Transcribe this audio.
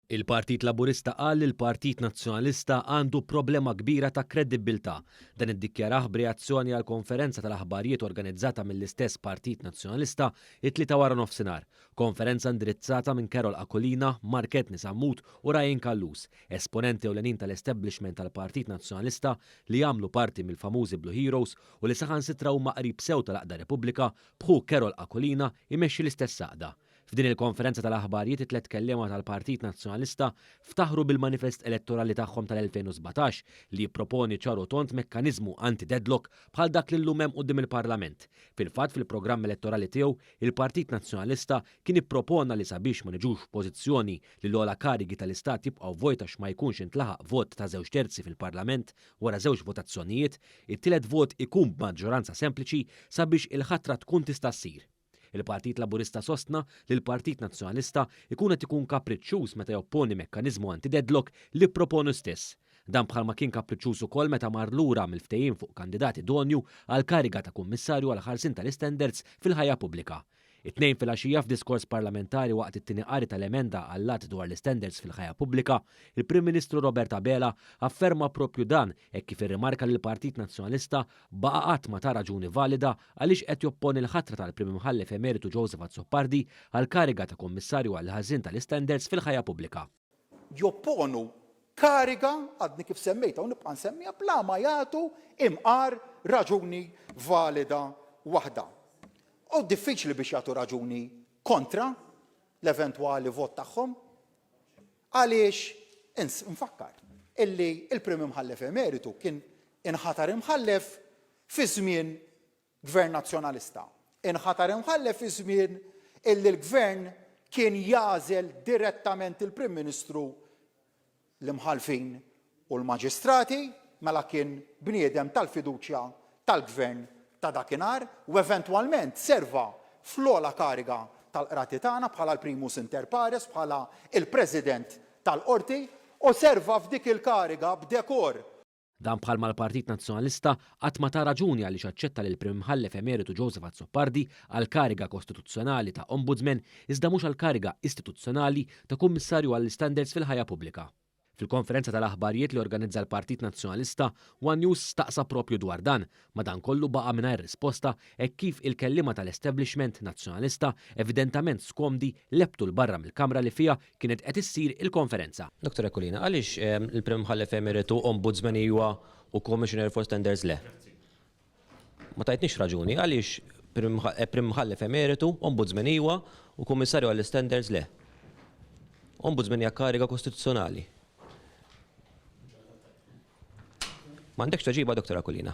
Il-Partit Laburista qal li l-Partit Nazzjonalista għandu problema kbira ta' kredibilità. Dan iddikjaraħ b'reazzjoni għal konferenza tal-aħbarijiet organizzata mill-istess Partit Nazzjonalista it-tlieta wara nofsinhar. Konferenza indirizzata minn Carol Akolina, Market Nisammut u Ryan Kallus, esponenti ewlenin tal-establishment tal-Partit Nazzjonalista li jagħmlu parti mill-famużi Blue Heroes u li saħansitra huma qrib sew tal-Aqda Repubblika bħu Carol Akolina imexxi l-istess aqda. F'din il-konferenza tal-aħbarijiet it-tlet kellima tal-Partit Nazzjonalista ftaħru bil-manifest elettorali tagħhom tal-2017 li jipproponi ċaru tont mekkaniżmu anti-deadlock bħal dak li llum hemm quddiem il-Parlament. Fil-fatt fil-programm elettorali tiegħu il-Partit Nazzjonalista kien ippropona li sabiex ma niġux pożizzjoni li l-ogħla karigi tal-Istat jibqgħu vojtax ma jkunx intlaħaq vot ta' 2/3 fil-Parlament wara 2 votazzjonijiet, it-tielet vot ikun b'maġġoranza sempliċi sabiex il-ħatra tkun tista' ssir. Il-Partit Laburista sostna li l-Partit Nazzjonalista ikun qed ikun kapriċċjuż meta jopponi mekkaniżmu anti-deadlock li proponu stess. Dan bħalma kien kapriċċjuż ukoll meta mar lura mill-ftehim fuq kandidati donju għal kariga ta' kummissarju għal ħarsin tal-istandards fil-ħajja pubblika. It-tnejn fil-għaxija f'diskors parlamentari waqt it-tieni qari tal-emenda għall-att dwar l-istandards fil-ħajja pubblika, il-Prim Ministru Robert Abela afferma propju dan hekk kif irrimarka li l-Partit Nazzjonalista baqa' qatt ma ta' raġuni valida għaliex qed jopponi l-ħatra tal-Prim Imħallef Emeritu Joseph Azzopardi għal kariga ta' kummissarju għal ħażin tal-istandards fil-ħajja pubblika. Jopponu kariga għadni kif semmejta u nibqa' nsemmija bla ma jagħtu imqar raġuni valida waħda. U diffiċli biex jagħtu raġuni kontra l-eventwali vot tagħhom għaliex nfakkar illi il-Prim Imħallef Emeritu kien inħatar imħallef fi żmien Gvern Nazzjonalista. Inħatar imħallef fi żmien illi l-Gvern kien jagħżel direttament il-Prim Ministru l-imħalfin u l-maġistrati mela kien bniedem tal-fiduċja tal-Gvern ta' dakinhar u eventwalment serva fl-ogħla kariga tal-qrati tagħna bħala l-primus inter pares, bħala il-President tal-Qorti u serva f'dik il-kariga b'dekor. Dan bħalma l-Partit Nazzjonalista qatt ma ta' raġuni għaliex aċċetta lil Prim Imħallef Emeritu Joseph Azzopardi għal kariga kostituzzjonali ta' Ombudsman iżda mhux għal kariga istituzzjonali ta' Kummissarju għall-Istandards fil-ħajja pubblika. Fil-konferenza tal-aħbarijiet li organizza l-Partit Nazzjonalista, One News staqsa propju dwar dan, madankollu baqa' mingħajr risposta hekk kif il-kellima tal-establishment nazzjonalista evidentament skomdi lebtu l-barra mill-Kamra li fija kienet qed issir il-konferenza. Dr. Akolina, għaliex il-Prim Imħallef Emeritu Ombudsman huwa u Commissioner for Standards le? Ma tajtniex raġuni, għaliex Prim Imħallef Emeritu Ombudsman huwa u Kummissarju għall-Standards le? Ombudsman hija kariga kostituzzjonali. M'għandekx taġiba, Dr. Akolina.